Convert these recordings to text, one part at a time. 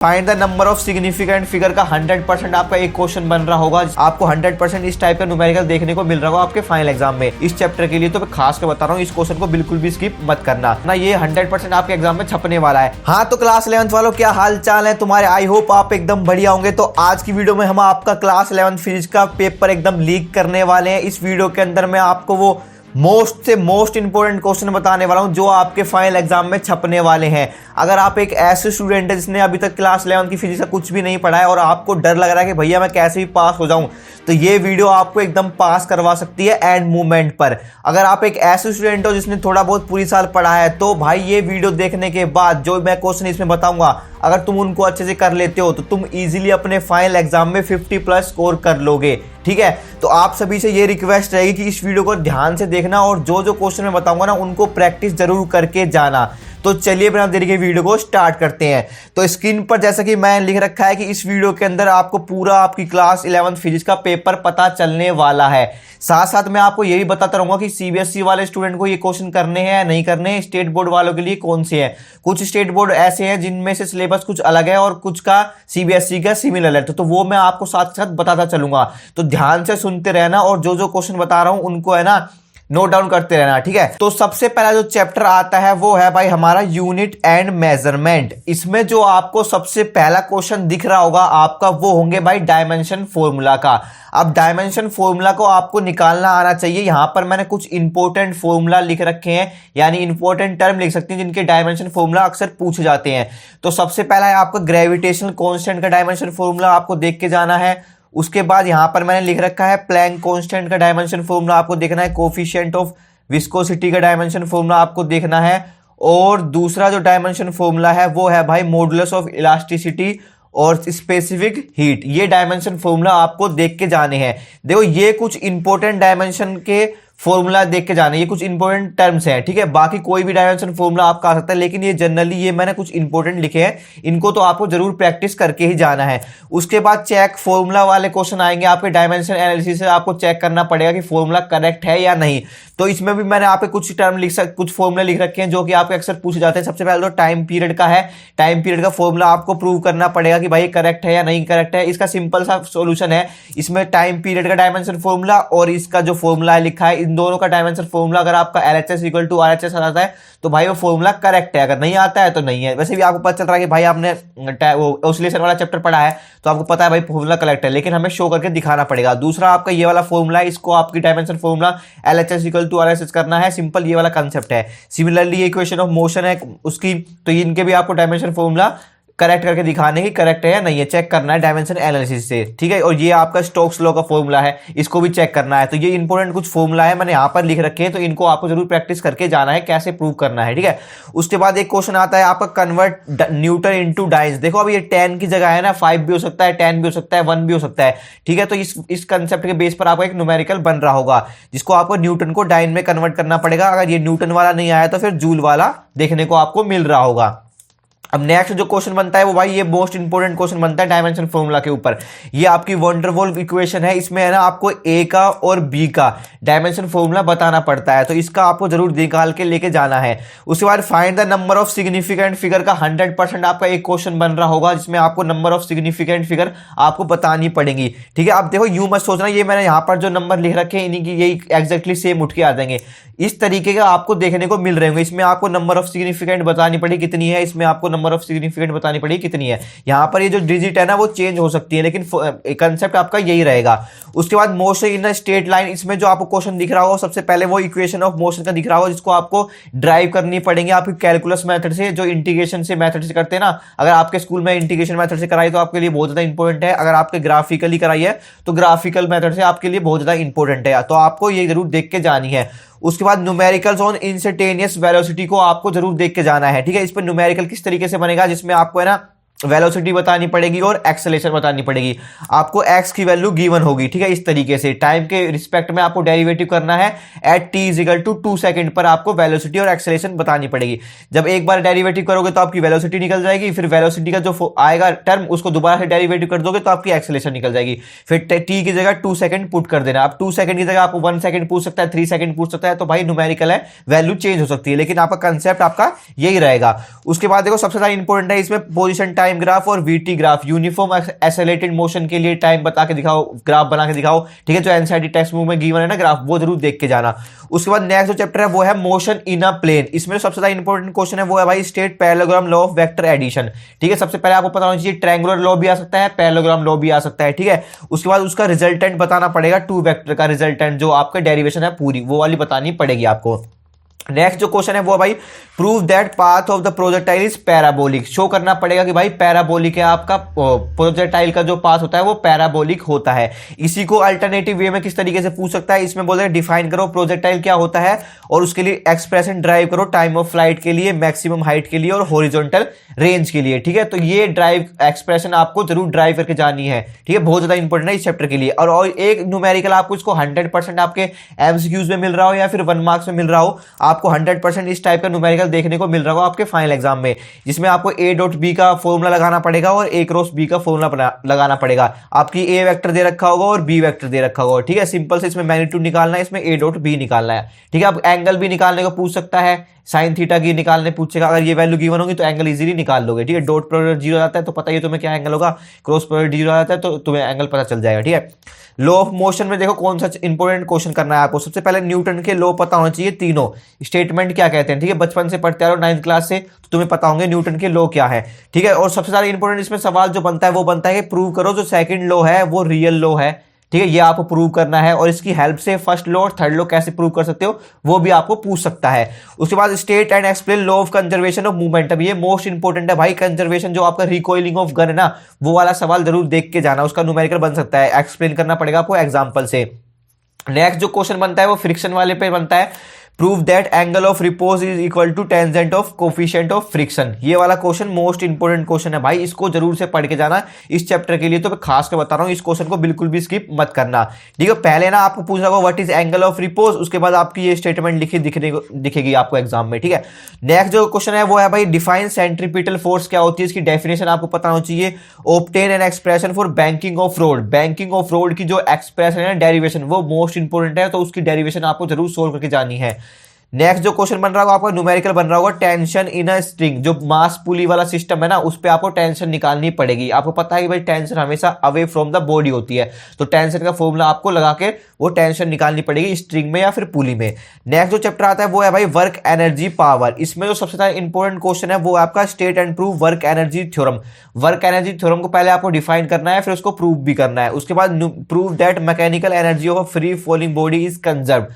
Find the number of significant figure का 100% आपका एक क्वेश्चन बन रहा होगा। आपको 100% इस टाइप का न्यूमेरिकल देखने को मिल रहा होगा आपके फाइनल एग्जाम में इस चैप्टर के लिए। तो मैं खास कर बता रहा हूँ, इस क्वेश्चन को बिल्कुल भी स्किप मत करना ना, ये 100% आपके एग्जाम में छपने वाला है। हाँ, तो क्लास 11th वालों क्या हाल चाल है तुम्हारे? आई होप आप एकदम बढ़िया होंगे। तो आज की वीडियो में हम आपका क्लास 11th फिजिक्स का पेपर एकदम लीक करने वाले हैं। इस वीडियो के अंदर मैं आपको वो मोस्ट से मोस्ट इंपोर्टेंट क्वेश्चन बताने वाला हूं जो आपके फाइनल एग्जाम में छपने वाले हैं। अगर आप एक ऐसे स्टूडेंट है जिसने अभी तक क्लास 11 की फिजिक्स का कुछ भी नहीं पढ़ा है और आपको डर लग रहा है कि भैया मैं कैसे भी पास हो जाऊं, तो ये वीडियो आपको एकदम पास करवा सकती है एंड मूवमेंट पर। अगर आप एक ऐसे स्टूडेंट हो जिसने थोड़ा बहुत पूरी साल पढ़ा है, तो भाई ये वीडियो देखने के बाद जो मैं क्वेश्चन इसमें बताऊंगा, अगर तुम उनको अच्छे से कर लेते हो तो तुम इजीली अपने फाइनल एग्जाम में 50+ स्कोर कर लोगे। ठीक है, तो आप सभी से ये रिक्वेस्ट रहेगी कि इस वीडियो को ध्यान से देखना और जो जो क्वेश्चन मैं बताऊंगा ना उनको प्रैक्टिस जरूर करके जाना। तो चलिए बिना देरी के वीडियो को स्टार्ट करते हैं। तो स्क्रीन पर जैसा कि मैं लिख रखा है कि इस वीडियो के अंदर आपको पूरा आपकी क्लास 11th फिजिक्स का पेपर पता चलने वाला है। साथ साथ मैं आपको ये भी बताता रहूंगा कि सीबीएसई वाले स्टूडेंट को ये क्वेश्चन करने हैं या नहीं करने हैं, स्टेट बोर्ड वालों के लिए कौन से हैं। कुछ स्टेट बोर्ड ऐसे हैं जिनमें से सिलेबस कुछ अलग है और कुछ का सीबीएसई का सिमिलर है, तो वो मैं आपको साथ साथ बताता चलूंगा। तो ध्यान से सुनते रहना और जो जो क्वेश्चन बता रहा हूं उनको है ना नोट डाउन करते रहना। ठीक है, तो सबसे पहला जो चैप्टर आता है वो है भाई हमारा यूनिट एंड मेजरमेंट। इसमें जो आपको सबसे पहला क्वेश्चन दिख रहा होगा आपका, वो होंगे भाई डायमेंशन फॉर्मूला का। अब डायमेंशन फॉर्मूला को आपको निकालना आना चाहिए। यहां पर मैंने कुछ इंपॉर्टेंट फॉर्मूला लिख रखे हैं, यानी इंपॉर्टेंट टर्म लिख सकते हैं जिनके डायमेंशन फॉर्मूला अक्सर पूछे जाते हैं। तो सबसे पहला है आपका ग्रेविटेशनल कांस्टेंट का डायमेंशन फॉर्मूला, आपको देख के जाना है। उसके बाद यहां पर मैंने लिख रखा है प्लैंक कांस्टेंट का डायमेंशन फॉर्मूला, आपको देखना है। कोफिशिएंट ऑफ विस्कोसिटी का डायमेंशन फॉर्मूला आपको देखना है। और दूसरा जो डायमेंशन फॉर्मूला है वो है भाई मॉडुलस ऑफ इलास्टिसिटी और स्पेसिफिक हीट। ये डायमेंशन फॉर्मूला आपको देख के जाने हैं। देखो, ये कुछ इंपॉर्टेंट डायमेंशन के फॉर्मूला देख के जाने, ये कुछ इंपॉर्टेंट टर्म्स हैं। ठीक है, बाकी कोई भी डायमेंशन फॉर्मूला आपका आ सकता है, लेकिन ये जनरली ये मैंने कुछ इंपॉर्टेंट लिखे हैं, इनको तो आपको जरूर प्रैक्टिस करके ही जाना है। उसके बाद चेक फॉर्मूला वाले क्वेश्चन आएंगे आपके। डायमेंशन एनालिसिस से आपको चेक करना पड़ेगा कि फॉर्मूला करेक्ट है या नहीं। तो इसमें भी मैंने आपके कुछ टर्म कुछ फॉर्मूला लिख रखे हैं जो कि आपके अक्सर पूछे जाते हैं। सबसे पहले तो टाइम पीरियड का है। टाइम पीरियड का फॉर्मूला आपको प्रूव करना पड़ेगा कि भाई करेक्ट है या नहीं करेक्ट है। इसका सिंपल सा सॉल्यूशन है, इसमें टाइम पीरियड का डायमेंशन फॉर्मूला और इसका जो फॉर्मूला है लिखा है, इन दोनों का डायमेंशन फॉर्मूला अगर आपका LHS इक्वल टू RHS आ जाता है तो भाई वो फॉर्मूला करेक्ट है, अगर नहीं आता है तो नहीं है। वैसे भी आपको पता चल रहा है कि भाई आपने ऑसिलेशन वाला चैप्टर पढ़ा है तो आपको पता है भाई फॉर्मूला करेक्ट है, लेकिन हमें शो करके दिखाना पड़ेगा। दूसरा आपका ये वाला फॉर्मूला है, इसको आपकी dimension formula LHS equal to RHS करना है। सिंपल ये वाला कंसेप्ट है। सिमिलरली इक्वेशन ऑफ मोशन है उसकी, तो इनके भी आपको डायमेंशन फॉर्मूला करेक्ट करके दिखाने की करेक्ट है या नहीं है, चेक करना है डायमेंशन एनालिसिस से। ठीक है, और ये आपका स्टोक्स लॉ का फॉर्मूला है, इसको भी चेक करना है। तो ये इंपॉर्टेंट कुछ फॉर्मूला है, मैंने यहाँ पर लिख रखे हैं, तो इनको आपको जरूर प्रैक्टिस करके जाना है कैसे प्रूव करना है। ठीक है, उसके बाद एक क्वेश्चन आता है आपका कन्वर्ट न्यूटन इनटू डाइंस। देखो अब ये 10 की जगह है ना 5 भी हो सकता है, 10 भी हो सकता है, 1 भी हो सकता है। ठीक है, तो इस कंसेप्ट के बेस पर आपको एक न्यूमेरिकल बन रहा होगा जिसको आपको न्यूटन को डाइन में कन्वर्ट करना पड़ेगा। अगर ये न्यूटन वाला नहीं आया तो फिर जूल वाला देखने को आपको मिल रहा होगा। अब नेक्स्ट जो क्वेश्चन बनता है वो भाई ये मोस्ट इंपोर्टेंट क्वेश्चन बनता है डायमेंशन फॉर्मूला के ऊपर। ये आपकी वंडरवॉल इक्वेशन है, इसमें है ना आपको ए का और बी का डायमेंशन फॉर्मूला बताना पड़ता है, तो इसका आपको जरूर निकाल के लेके जाना है। उसके बाद find the number of significant figure का 100% आपका एक क्वेश्चन बन रहा होगा जिसमें आपको नंबर ऑफ सिग्निफिकेंट फिगर आपको बतानी पड़ेगी। ठीक है, अब देखो यूं मत सोचना ये मैंने यहाँ पर जो नंबर लिख रखे हैं इन्हीं की यही एग्जैक्टली सेम उठ के आ जाएंगे। इस तरीके का आपको देखने को मिल रहे होंगे। इसमें आपको नंबर ऑफ सिग्निफिकेंट बतानी पड़ेगी कितनी है, इसमें आपको नंबर ऑफ सिग्निफिकेंट बतानी पड़ेगी कितनी है। यहां पर ये जो डिजिट है ना वो चेंज हो सकती है, लेकिन कंसेप्ट आपका यही रहेगा। उसके बाद motion in a straight line, इसमें जो आपको क्वेश्चन दिख रहा होगा सबसे पहले वो इक्वेशन ऑफ मोशन का दिख रहा होगा जिसको आपको ड्राइव करनी पड़ेगी आपकी कैलकुलस मेथड से, जो इंटीग्रेशन से मेथड से करते हैं ना। अगर आपके स्कूल में इंटीग्रेशन मेथड से कराई तो आपके लिए बहुत ज्यादा इंपॉर्टेंट है, अगर आपके ग्राफिकली कराई है तो ग्राफिकल मेथड से आपके लिए बहुत ज्यादा इंपॉर्टेंट है, तो आपको ये जरूर देख के जानी है। उसके बाद न्यूमेरिकल्स ऑन इंस्टेंटेनियस वेलोसिटी को आपको जरूर देख के जाना है। ठीक है, इस पर न्यूमेरिकल किस तरीके से बनेगा, जिसमें आपको है ना वेलोसिटी बतानी पड़ेगी और एक्सेलेरेशन बतानी पड़ेगी। आपको x की वैल्यू गिवन होगी। ठीक है, इस तरीके से टाइम के रिस्पेक्ट में आपको डेरिवेटिव करना है। At t equal to 2 second पर आपको वेलोसिटी और एक्सेलेरेशन बतानी पड़ेगी। जब एक बार डेरिवेटिव करोगे तो आपकी वेलोसिटी निकल जाएगी, फिर वेलोसिटी का जो आएगा टर्म उसको दोबारा से डेरिवेटिव कर दोगे तो आपकी एक्सेलेरेशन निकल जाएगी। फिर t की जगह 2 सेकंड पुट कर देना। आप 2 सेकंड की जगह आपको 1 सेकंड पूछ सकता है, 3 सेकंड पूछ सकता है, तो भाई न्यूमेरिकल है, वैल्यू चेंज हो सकती है, लेकिन आपका कंसेप्ट आपका यही रहेगा। उसके बाद देखो सबसे ज्यादा इंपॉर्टेंट है इसमें पोजीशन टाइम टाइम ग्राफ और VT graph, uniform accelerated motion के लिए टाइम बता के दिखाओ, ग्राफ बना के दिखाओ, ठीक है। जो एनसीईआरटी टेक्स्ट बुक में गिवन है ना ग्राफ, वो जरूर देख के जाना। उसके बाद नेक्स्ट जो चैप्टर है वो है मोशन इन अ प्लेन। इसमें जो सबसे ज्यादा इंपॉर्टेंट क्वेश्चन है वो है भाई state parallelogram law of vector addition, ठीक है। सबसे पहले आपको पता होना चाहिए ट्रायंगुलर लॉ भी आ सकता है, पैरेललोग्राम लॉ भी आ सकता है, ठीक है। उसके बाद उसका रिजल्टेंट बताना पड़ेगा, टू वेक्टर का रिजल्टेंट, जो आपका डेरिवेशन है पूरी वो वाली बतानी पड़ेगी आपको। नेक्स्ट जो क्वेश्चन है वो भाई prove that path of the projectile is parabolic. Show करना पड़ेगा कि भाई पैराबोलिक है, आपका प्रोजेक्टाइल का जो पाथ होता है वो पैराबोलिक होता है। इसी को अल्टरनेटिव वे में किस तरीके से पूछ सकता है, इसमें बोलते हैं डिफाइन करो प्रोजेक्टाइल क्या होता है और उसके लिए एक्सप्रेशन ड्राइव करो टाइम ऑफ फ्लाइट के लिए, मैक्सिमम हाइट के लिए और हॉरिजॉन्टल रेंज के लिए, ठीक है। तो ये ड्राइव एक्सप्रेशन आपको जरूर ड्राइव करके जानी है, ठीक है, बहुत ज्यादा इंपॉर्टेंट है इस चैप्टर के लिए। और एक न्यूमेरिकल आपको इसको 100% आपके एमसीक्यूज में मिल रहा हो या फिर 1 मार्क्स में मिल रहा हो, आपको 100% इस टाइप का न्यूमेरिकल देखने को मिल रहा होगा आपके फाइनल एग्जाम में, जिसमें आपको ए डॉट बी का फॉर्मूला लगाना पड़ेगा और ए क्रॉस बी का फॉर्मूला लगाना पड़ेगा। आपकी ए वेक्टर दे रखा होगा और बी वेक्टर दे रखा होगा, ठीक है। सिंपल से इसमें मैग्नीट्यूड निकालना है, इसमें ए डॉट बी निकालना है, ठीक है। अब एंगल भी निकालने को पूछ सकता है, साइन थीटा की निकालने पूछेगा, अगर ये वैल्यू गिवन होगी तो एंगल इजीली निकाल लोगे, ठीक है। डॉट प्रोडक्ट 0 आता है तो पता ही तुम्हें क्या एंगल होगा, क्रॉस प्रोडक्ट 0 आता है तो तुम्हें एंगल पता चल जाएगा, ठीक है। लॉ ऑफ मोशन में देखो कौन सा इंपॉर्टेंट क्वेश्चन करना है आपको। सबसे पहले न्यूटन के लॉ पता होना चाहिए, तीनों स्टेटमेंट क्या कहते हैं, ठीक है। बचपन से पढ़ते आ रहे हो 9th क्लास से, तो तुम्हें पता होंगे न्यूटन के लॉ क्या है, ठीक है। और सबसे ज्यादा इंपॉर्टेंट इसमें सवाल जो बनता है वो बनता है कि प्रूव करो जो सेकंड लॉ है वो रियल लॉ है, ठीक है। ये आपको प्रूव करना है और इसकी हेल्प से फर्स्ट लॉ और थर्ड लॉ कैसे प्रूव कर सकते हो वो भी आपको पूछ सकता है। उसके बाद state and explain law of conservation of momentum, ये मोस्ट इंपॉर्टेंट है भाई। कंजर्वेशन जो आपका रिकॉइलिंग ऑफ गन है ना, वो वाला सवाल जरूर देख के जाना, उसका न्यूमेरिकल बन सकता है, एक्सप्लेन करना पड़ेगा आपको एग्जाम्पल से। नेक्स्ट जो क्वेश्चन बनता है वो फ्रिक्शन वाले पे बनता है, prove that angle of repose is equal to tangent of coefficient of friction. ये वाला क्वेश्चन मोस्ट इंपोर्टेंट क्वेश्चन है भाई, इसको जरूर से पढ़ के जाना इस चैप्टर के लिए। तो मैं खास कर बता रहा हूं, इस क्वेश्चन को बिल्कुल भी स्किप मत करना, ठीक है। पहले ना आपको पूछ रहा होगा what is angle of repose, उसके बाद आपकी ये स्टेटमेंट लिखी दिखेगी आपको एग्जाम में, ठीक है। नेक्स्ट जो क्वेश्चन है वो है भाई डिफाइन सेंट्रीपिटल फोर्स क्या होती है, इसकी डेफिनेशन आपको पता होना चाहिए। Obtain an expression for banking of road, banking of road की जो एक्सप्रेशन है डेरिवेशन वो मोस्ट इंपोर्टेंट है, तो उसकी डेरिवेशन आपको जरूर सोल्व करके जानी है। नेक्स्ट जो क्वेश्चन बन रहा होगा आपका न्यूमेरिकल बन रहा होगा टेंशन इन अ स्ट्रिंग, जो मास पुली वाला सिस्टम है ना उस पे आपको टेंशन निकालनी पड़ेगी। आपको पता है कि भाई टेंशन हमेशा अवे फ्रॉम द बॉडी होती है, तो टेंशन का फॉर्मूला आपको लगा के वो टेंशन निकालनी पड़ेगी स्ट्रिंग में या फिर पुली में। नेक्स्ट जो चैप्टर आता है वो है भाई वर्क एनर्जी पावर। इसमें जो सबसे ज्यादा इंपॉर्टेंट क्वेश्चन है वो आपका state and prove work energy theorem. Work energy theorem को पहले आपको डिफाइन करना है, फिर उसको प्रूव भी करना है। उसके बाद prove that mechanical energy of a free falling body is conserve.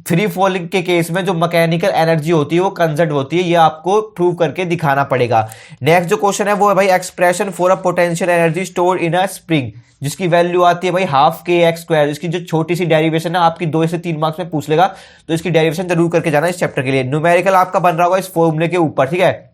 Free falling के केस में जो मैकेनिकल एनर्जी होती है वो कंजर्व होती है, ये आपको प्रूव करके दिखाना पड़ेगा। नेक्स्ट जो क्वेश्चन है वो है भाई expression for a potential energy stored in a spring, जिसकी वैल्यू आती है भाई हाफ के एक्स स्क्वायर। इसकी जो छोटी सी डेरिवेशन है आपकी 2 से 3 मार्क्स में पूछ लेगा, तो इसकी डेरिवेशन जरूर करके जाना इस चैप्टर के लिए। न्यूमेरिकल आपका बन रहा होगा इस फॉर्मूले के ऊपर, ठीक है।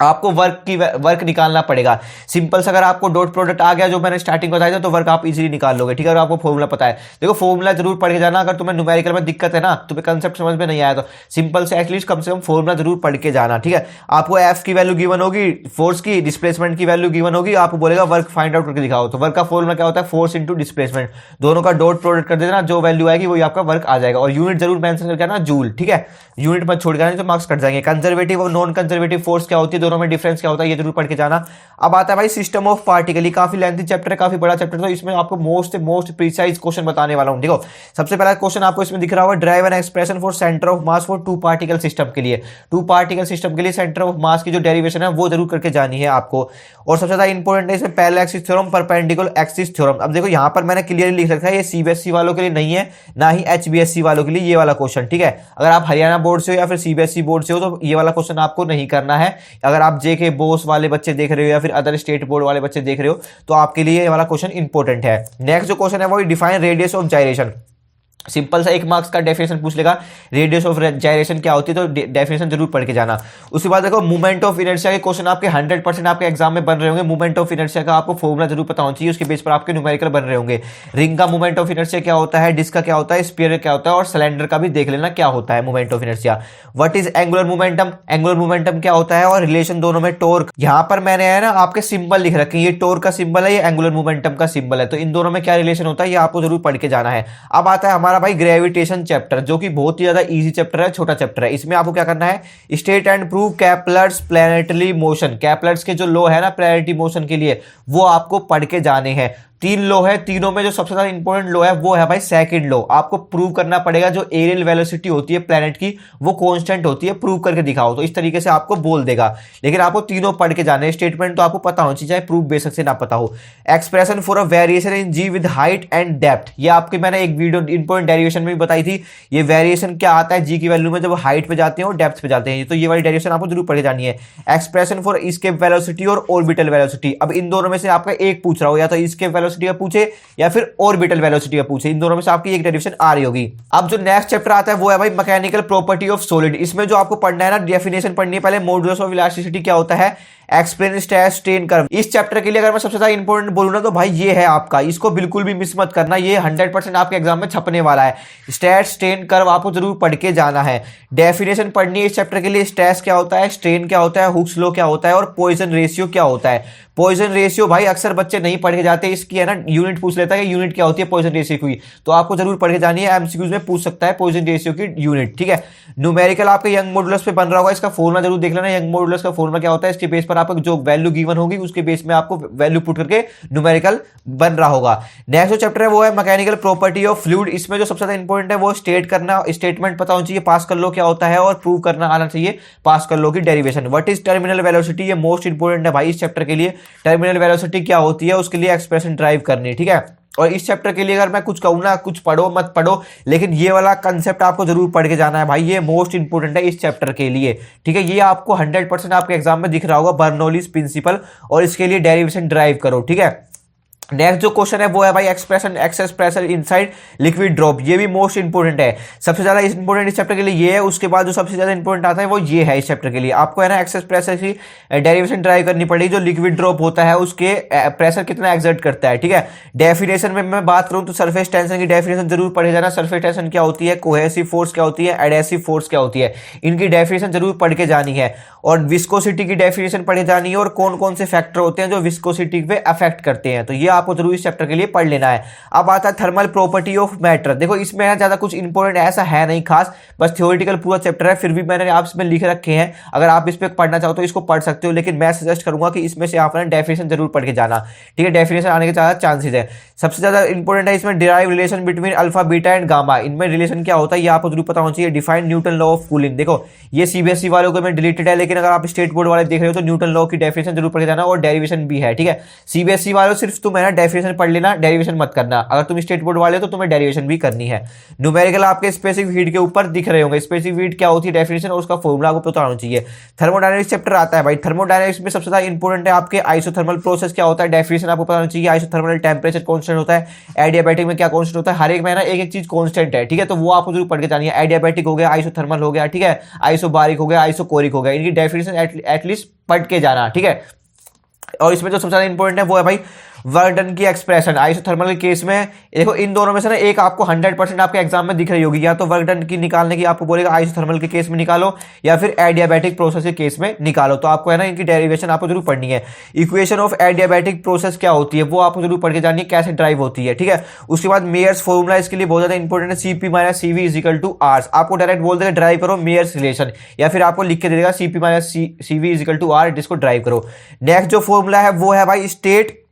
आपको वर्क निकालना पड़ेगा। सिंपल से अगर आपको डॉट प्रोडक्ट आ गया जो मैंने स्टार्टिंग बताया था, तो वर्क आप इजीली निकाल लोगे, ठीक है। अगर आपको फॉर्मूला पता है, देखो फॉर्मूला जरूर पढ़ के जाना। अगर तुम्हें न्यूमेरिकल में दिक्कत है ना, तुम्हें कंसेप्ट समझ में नहीं आया, तो सिंपल से एटलीस्ट कम से कम फॉर्मूला जरूर पढ़ के जाना, ठीक है। आपको एफ की वैल्यू गिवन होगी, फोर्स की, डिस्प्लेसमेंट की वैल्यू गिवन होगी, आपको बोलेगा वर्क फाइंड आउट करके दिखाओ। तो वर्क का फॉर्मूला क्या होता है, फोर्स इंटू डिस्प्लेसमेंट, दोनों का डॉट प्रोडक्ट कर देना, जो वैल्यू आएगी वही आपका वर्क आ जाएगा। और यूनिट जरूर मेंशन करके आना, जूल, ठीक है। यूनिट मत छोड़ जाना तो मार्क्स कट जाएंगे। कंजर्वेटिव और नॉन कंजर्वेटिव फोर्स क्या होती है, दोनों में डिफरेंस क्या होता है, ये जरूर पढ़ के जाना। अब आता है भाई सिस्टम ऑफ पार्टिकल, काफी लेंथी चैप्टर है, काफी बड़ा चैप्टर, तो इसमें आपको मोस्ट प्रीसाइज क्वेश्चन बताने वाला हूं, देखो। सबसे पहला क्वेश्चन आपको इसमें दिख रहा होगा drive an expression for centre of mass for 2 particle system के लिए। 2 पार्टिकल सिस्टम के लिए सेंटर ऑफ मास की जो डेरिवेशन है वो जरूर करके जानी है आपको। और सबसे ज्यादा इंपॉर्टेंट है इसमें parallel axis theorem, perpendicular axis theorem. अब देखो यहां पर मैंने क्लियरली लिख रखा है, ये सीबीएसई वालों के लिए नहीं है, ना ही एचबीएससी वालों के लिए ये वाला क्वेश्चन, ठीक है। अगर आप हरियाणा बोर्ड से हो या फिर सीबीएसई बोर्ड से हो तो ये वाला क्वेश्चन आपको नहीं करना है। अगर आप जेके बोस वाले बच्चे देख रहे हो या फिर अदर स्टेट बोर्ड वाले बच्चे देख रहे हो तो आपके लिए ये वाला क्वेश्चन इंपॉर्टेंट है। नेक्स्ट जो क्वेश्चन है वो डिफाइन रेडियस ऑफ जाइरेशन। सिंपल सा 1 मार्क्स का डेफिनेशन पूछ लेगा, रेडियस ऑफ जाइरेशन क्या होती है, तो डेफिनेशन जरूर पढ़ के जाना। उसके बाद देखो मूवमेंट ऑफ इनर्शिया के क्वेश्चन आपके 100% आपके एग्जाम में बन रहे होंगे। मूवमेंट ऑफ इनर्शिया का आपको फॉर्मूला जरूर पता होना चाहिए, उसके बेस पर आपके न्यूमेरिकल बन रहे होंगे। रिंग का मूवमेंट ऑफ इनर्शिया क्या होता है, डिस्क का क्या होता है, स्फीयर क्या होता है, और सिलेंडर का भी देख लेना क्या होता है movement of inertia. What is angular momentum, angular momentum क्या होता है, और रिलेशन दोनों में टॉर्क। यहां पर मैंने है ना आपके सिंबल लिख रखे हैं, ये टॉर्क का सिंबल है, ये एंगुलर मोमेंटम का सिंबल है, तो इन दोनों में क्या रिलेशन होता है ये आपको जरूर पढ़ के जाना है। अब आता है हमारा हमारा भाई ग्रेविटेशन चैप्टर, जो कि बहुत ही ज्यादा इजी चैप्टर है, छोटा चैप्टर है। इसमें आपको क्या करना है, state and prove Kepler's planetary motion, Kepler's के जो लॉ है ना प्लैनेटरी मोशन के लिए, वो आपको पढ़ के जाने हैं। 3 लॉ है, तीनों में जो सबसे ज्यादा इंपॉर्टेंट लॉ है वो है भाई सेकंड लॉ। आपको प्रूव करना पड़ेगा जो एरियल वेलोसिटी होती है प्लैनेट की वो कांस्टेंट होती है, प्रूव करके दिखाओ। तो इस तरीके से आपको बोल देगा, लेकिन आपको तीनों पढ़ के जाने हैं। स्टेटमेंट तो आपको पता होनी चाहिए, चाहे प्रूफ बेशक से ना पता हो। Expression for a variation in g with height and depth, ये आपकी मैंने एक वीडियो इंपॉर्टेंट डेरिवेशन में भी बताई थी। ये वेरिएशन क्या आता है जी की वैल्यू में जब हाइट पे जाते हैं और डेप्थ पे जाते हैं, तो ये वाली डेरिवेशन आपको जरूर पढ़ के जानी है। एक्सप्रेशन फॉर एस्केप वेलोसिटी और ऑर्बिटल वेलोसिटी, अब इन दोनों में से आपका एक पूछ रहा हो, या तो एस्केप वेलोसिटी का पूछे या फिर ऑर्बिटल वेलोसिटी का पूछे, इन दोनों में से आपकी एक डेरिवेशन आ रही होगी। अब जो नेक्स्ट चैप्टर आता है वो है भाई मैकेनिकल प्रॉपर्टी ऑफ सॉलिड। इसमें जो आपको पढ़ना है ना, डेफिनेशन पढ़नी है पहले, मॉडुलस ऑफ इलास्टिसिटी क्या होता है, एक्सप्लेन स्ट्रेस स्ट्रेन कर्व। इस चैप्टर के लिए अगर मैं सबसे ज्यादा इंपॉर्टेंट बोलूं ना तो भाई ये है आपका, इसको बिल्कुल भी मिस मत करना, ये 100% आपके एग्जाम में छपने वाला है। स्ट्रेस स्ट्रेन कर्व आपको जरूर पढ़ के जाना है। डेफिनेशन पढ़नी है इस चैप्टर के लिए, स्ट्रेस क्या होता है, स्ट्रेन क्या होता है, हुक्स लॉ क्या होता है और पॉइजन रेशियो क्या होता है। पॉइजन रेशियो भाई अक्सर बच्चे नहीं पढ़ के जाते, इसकी है ना यूनिट पूछ लेता है कि यूनिट क्या होती है पॉइजन रेशियो की, तो आपको जरूर पढ़ के जानी है। एमसीक्यूज में पूछ सकता है पॉइजन रेशियो की यूनिट, ठीक है। न्यूमेरिकल आपके यंग मॉडुलस पे बन रहा होगा, इसका फॉर्मूला जरूर देख लेना, यंग मॉडुलस का फॉर्मूला क्या होता है, इसके बेस पर आपको जो वैल्यू गिवन होगी उसके बेस में आपको वैल्यू पुट करके न्यूमेरिकल बन रहा होगा। नेक्स्ट जो चैप्टर है वो है मैकेनिकल प्रॉपर्टी ऑफ फ्लूइड। इसमें जो सबसे ज्यादा इंपॉर्टेंट है वो स्टेट करना, स्टेटमेंट पता होना चाहिए, पास्कल लॉ क्या होता है और प्रूव करना आना चाहिए पास्कल लॉ की derivation. What is terminal velocity, ये मोस्ट इंपॉर्टेंट है भाई इस चैप्टर के लिए। टर्मिनल वेलोसिटी क्या होती है उसके लिए एक्सप्रेशन ड्राइव करनी, ठीक है। और इस चैप्टर के लिए अगर मैं कुछ कहूँ ना, कुछ पढ़ो मत पढ़ो, लेकिन ये वाला कंसेप्ट आपको जरूर पढ़ के जाना है भाई, ये मोस्ट इंपोर्टेंट है इस चैप्टर के लिए, ठीक है। ये आपको 100% आपके एग्जाम में दिख रहा होगा, बर्नौलीज प्रिंसिपल, और इसके लिए डेरिवेशन ड्राइव करो, ठीक है। नेक्स्ट जो क्वेश्चन है वो है भाई expression excess pressure inside liquid drop, ये भी मोस्ट इंपोर्टेंट है। सबसे ज्यादा इंपोर्टेंट इस चैप्टर के लिए ये है। उसके बाद जो सबसे ज्यादा इंपोर्टेंट आता है वो ये है इस चैप्टर के लिए, आपको है ना एक्सेस प्रेशर की डेरिवेशन ड्राइव करनी पड़ेगी। जो लिक्विड ड्रॉप होता है उसके प्रेशर कितना एक्सर्ट करता है, ठीक है। डेफिनेशन में मैं बात करूं तो सरफेस टेंशन की डेफिनेशन जरूर पढ़े जाना। सरफेस टेंशन क्या होती है, कोहेसिव फोर्स क्या होती है, एडहेसिव फोर्स क्या होती है, इनकी डेफिनेशन जरूर पढ़ के जानी है। और विस्कोसिटी की डेफिनेशन पढ़े जानी है, और कौन कौन से फैक्टर होते हैं जो विस्कोसिटी पे अफेक्ट करते हैं, तो ये आपको जरूर इस चैप्टर के लिए पढ़ लेना है। अब आता है थर्मल प्रॉपर्टी ऑफ मैटर। देखो इसमें ज्यादा कुछ इंपॉर्टेंट ऐसा है नहीं खास, बस थ्योरेटिकल पूरा चैप्टर है, फिर भी मैंने आप इसमें लिख रखे हैं। अगर आप इस पे पढ़ना चाहो तो इसको पढ़ सकते हो, लेकिन मैं सजेस्ट करूंगा कि इसमें से आपने डेफिनेशन जरूर पढ़ के जाना, ठीक है। डेफिनेशन आने के ज्यादा चांसेस है। सबसे ज्यादा इंपॉर्टेंट है इसमें derive relation between alpha beta and gamma, इनमें रिलेशन क्या होता है ये आपको जरूर पता होना चाहिए। Define Newton law of cooling, देखो ये सीबीएसई वालों को मैं डिलीटेड है, लेकिन अगर आप स्टेट बोर्ड वाले देख रहे हो तो न्यूटन लॉ की डेफिनेशन जरूर पढ़ के जाना, और डेरिवेशन भी है, ठीक है। सीबीएसई वालों सिर्फ तुम है ना डेफिनेशन पढ़ लेना, डेरिवेशन मत करना। अगर तुम स्टेट बोर्ड वाले हो तो तुम्हें डेरिवेशन भी करनी है। न्यूमेरिकल आपके स्पेसिफिक हीट के ऊपर दिख रहे होंगे, स्पेसिफिक हीट क्या होती है डेफिनेशन और उसका फॉर्मूला आपको पता होना चाहिए। थर्मोडायनामिक्स चैप्टर आता है भाई, थर्मोडायनामिक्स में सबसे ज्यादा इंपॉर्टेंट है आपके आइसोथर्मल प्रोसेस क्या होता है, डेफिनेशन आपको पता होना चाहिए। आइसोथर्मल टेंपरेचर कांस्टेंट होता है, एडियाबैटिक में क्या कांस्टेंट होता है, हर एक में ना एक चीज कांस्टेंट है, ठीक है। तो वो आपको जरूर पढ़ के जानी है। एडियाबैटिक हो गया, आइसोथर्मल हो गया, ठीक है, आइसोबारिक हो गया, आइसोकोरिक हो गया, इनकी डेफिनेशन एटलीस्ट पढ़ के जाना, ठीक है। और इसमें जो सबसे ज्यादा इंपॉर्टेंट है वो है भाई वर्क डन की एक्सप्रेशन। आइसोथर्मल के केस में देखो इन दोनों में से ना एक आपको 100% आपके एग्जाम में दिख रही होगी, या तो वर्क डन की निकालने की आपको बोलेगा आइसोथर्मल के केस में निकालो, या फिर एडियाबैटिक प्रोसेस के केस में निकालो। तो आपको है ना इनकी डेरिवेशन आपको जरूर पढ़नी है। इक्वेशन ऑफ एडियाबैटिक प्रोसेस क्या होती है वो आपको जरूर पढ़ के जानी है, कैसे ड्राइव होती है, ठीक है। उसके बाद मेयर्स फॉर्मूला इसके लिए बहुत ज्यादा इंपॉर्टेंट है, CP minus CV is equal to R. आपको डायरेक्ट बोल देगा ड्राइव करो मेयर्स रिलेशन, या फिर आपको लिख के दे देगा CP minus CV is equal to R, इसको ड्राइव करो। नेक्स्ट जो फॉर्मूला है वो है भाई state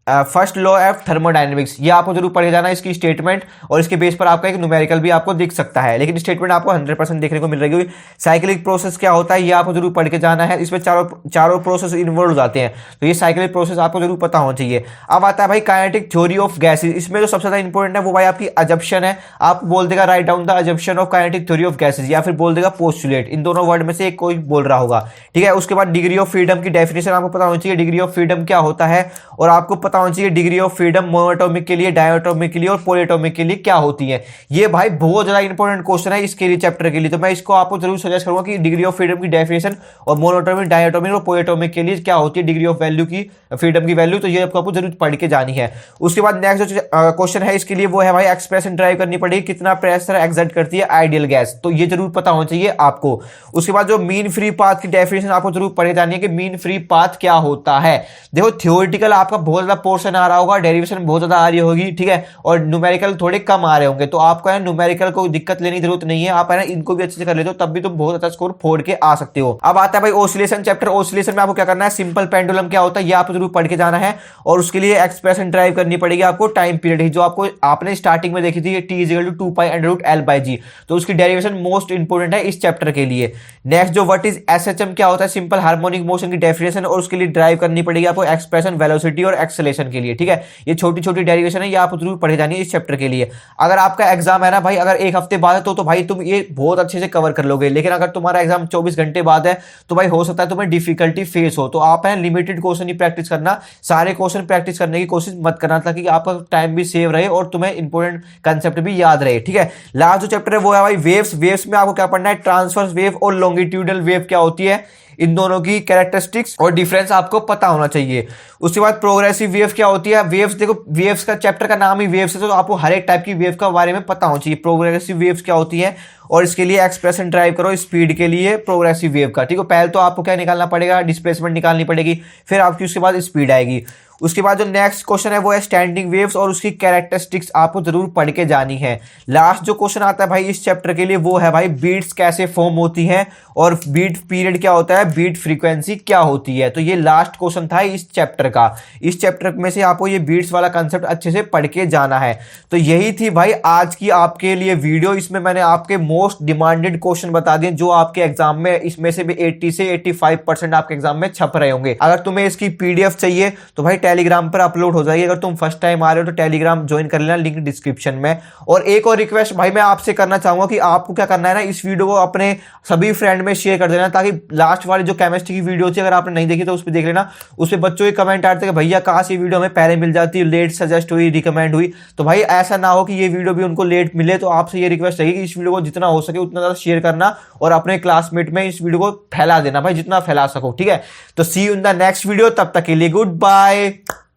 first law of thermodynamics, ये आपको जरूर पढ़ जाना इसकी स्टेटमेंट, और इसके बेस पर आपका एक न्यूमेरिकल भी आपको दिख सकता है, लेकिन स्टेटमेंट आपको 100% देखने को मिल रही होगी। साइक्लिक प्रोसेस क्या होता है ये आपको जरूर पढ़ के जाना है, इसमें चारों प्रोसेस इन्वॉल्व हो जाते हैं, तो ये साइक्लिक प्रोसेस आपको जरूर पता होना चाहिए। अब आता है भाई काइनेटिक थ्योरी ऑफ गैसेज। इसमें जो सबसे ज्यादा इंपॉर्टेंट है वो भाई आपकी अजम्पशन है। आपको बोल देगा write down the assumption of kinetic theory of gases, या फिर बोल देगा पोस्टुलेट, इन दोनों वर्ड में से एक कोई बोल रहा होगा, ठीक है। उसके बाद डिग्री ऑफ फ्रीडम की डेफिनेशन आपको पता होनी चाहिए, डिग्री ऑफ फ्रीडम क्या होता है, और आपको पता होना चाहिए डिग्री ऑफ फ्रीडम मोनोटॉमिक के लिए, डायटोमिक के लिए और पॉलीटॉमिक के लिए क्या होती है। ये भाई बहुत ज्यादा इंपॉर्टेंट क्वेश्चन है इसके लिए चैप्टर के लिए, तो मैं इसको आपको जरूर सजेस्ट करूंगा कि डिग्री ऑफ फ्रीडम की डेफिनेशन और मोनोटॉमिक, डायटोमिक और पॉलीटॉमिक के लिए क्या होती है डिग्री ऑफ वैल्यू की, फ्रीडम की वैल्यू, तो ये आपको जरूर पढ़ के जानी है। उसके बाद नेक्स्ट जो क्वेश्चन है इसके लिए वो है भाई एक्सप्रेशन ड्राइव करनी पड़ेगी, कितना प्रेशर एक्सर्ट करती है आइडियल गैस, तो ये जरूर पता होना चाहिए आपको। उसके बाद जो मीन फ्री पाथ की डेफिनेशन आपको जरूर पढ़ के जानी है कि मीन फ्री पाथ क्या होता है। देखो थ्योरेटिकल आपका बहुत ज्यादा पोर्शन आ रहा होगा, डेरिवेशन बहुत ज्यादा आ रही होगी, ठीक है, और न्यूमेरिकल थोड़े कम आ रहे होंगे, तो आपको है न्यूमेरिकल को दिक्कत लेने की जरूरत नहीं है, आप है ना इनको भी अच्छे से कर लेते हो तब भी तुम बहुत अच्छा स्कोर फोड़ के आ सकते हो। अब आता है भाई ऑसिलेशन चैप्टर। ऑसिलेशन में आपको क्या करना है, सिंपल पेंडुलम क्या होता है ये आपको जरूर पढ़ के जाना है, और उसके लिए एक्सप्रेशन ड्राइव करनी पड़ेगी आपको टाइम पीरियड जो आपको आपने स्टार्टिंग में देखी थी, t इक्वल टू 2π√L/g, तो उसकी डेरिवेशन मोस्ट इंपोर्टेंट है इस चैप्टर के लिए। नेक्स्ट जो व्हाट इज एसएचएम क्या होता है, सिंपल हार्मोनिक मोशन की डेफिनेशन, और उसके लिए ड्राइव करनी पड़ेगी आपको एक्सप्रेशन वेलोसिटी और एक्सेलेरेशन के लिए, ठीक है। ये छोटी छोटी डेरिवेशन है, ये आप जरूर पढ़े जानी है इस चैप्टर के लिए। अगर आपका एग्जाम है ना भाई, अगर एक हफ्ते बाद है तो भाई तुम ये बहुत अच्छे से कवर कर लोगे, लेकिन अगर तुम्हारा एग्जाम 24 घंटे बाद है तो भाई हो सकता है तुम्हें डिफिकल्टी फेस हो, तो आप है लिमिटेड क्वेश्चन ही प्रैक्टिस करना, सारे क्वेश्चन प्रैक्टिस करने की कोशिश मत करना, ताकि आपका टाइम भी सेव रहे और तुम्हें इंपॉर्टेंट कंसेप्ट भी याद रहे, ठीक है। लास्ट जो चैप्टर है वो है भाई वेव्स। वेव्स में आपको क्या पढ़ना है, ट्रांसवर्स वेव और लॉन्गिट्यूडल वेव क्या होती है, इन दोनों की कैरेक्टरिस्टिक्स और डिफरेंस आपको पता होना चाहिए। उसके बाद प्रोग्रेसिव वेव क्या होती है, वेव्स देखो, वेव्स का चैप्टर का नाम ही वेव्स है, तो आपको हर एक टाइप की वेव का बारे में पता होना चाहिए। प्रोग्रेसिव वेव्स क्या होती है, और इसके लिए एक्सप्रेशन ड्राइव करो स्पीड के लिए प्रोग्रेसिव वेव का, ठीक है। पहले तो आपको क्या निकालना पड़ेगा, डिस्प्लेसमेंट निकालनी पड़ेगी, फिर आपकी उसके बाद स्पीड आएगी। उसके बाद जो नेक्स्ट क्वेश्चन है वो है स्टैंडिंग वेव्स, और उसकी कैरेक्टरिस्टिक्स आपको जरूर पढ़ के जानी है। लास्ट जो क्वेश्चन आता है भाई इस चैप्टर के लिए वो है भाई बीट्स कैसे फॉर्म होती हैं, और बीट पीरियड क्या होता है, बीट फ्रीक्वेंसी क्या होती है। तो ये लास्ट क्वेश्चन था इस चैप्टर का। इस चैप्टर में से आपको ये बीट्स वाला कंसेप्ट अच्छे से पढ़ के जाना है। तो यही थी भाई आज की आपके लिए वीडियो। इसमें मैंने आपके मोस्ट डिमांडेड क्वेश्चन बता दिए जो आपके एग्जाम में, इसमें से भी 80 से 85% आपके एग्जाम में छप रहे होंगे। अगर तुम्हें इसकी पीडीएफ चाहिए तो भाई टेलीग्राम पर अपलोड हो जाएगी। अगर तुम फर्स्ट टाइम आ रहे हो तो टेलीग्राम ज्वाइन कर लेना, लिंक डिस्क्रिप्शन में। और एक और रिक्वेस्ट भाई मैं आपसे करना चाहूंगा कि आपको क्या करना है ना, इस वीडियो को अपने सभी फ्रेंड में शेयर कर देना, ताकि लास्ट वाली जो केमिस्ट्री की वीडियो थी अगर आपने नहीं देखी तो उस पर देख लेना। उस पर बच्चों के कमेंट आते थे कि भैया काश ये वीडियो हमें पहले मिल जाती, लेट सजेस्ट हुई, रिकमेंड हुई। तो भाई ऐसा ना हो कि ये वीडियो भी उनको लेट मिले। तो आपसे ये रिक्वेस्ट है कि इस वीडियो को जितना हो सके उतना ज्यादा शेयर करना, और अपने क्लासमेट में इस वीडियो को फैला देना भाई, जितना फैला सको, ठीक है। तो see you in the next video, तब तक के लिए गुड बाय।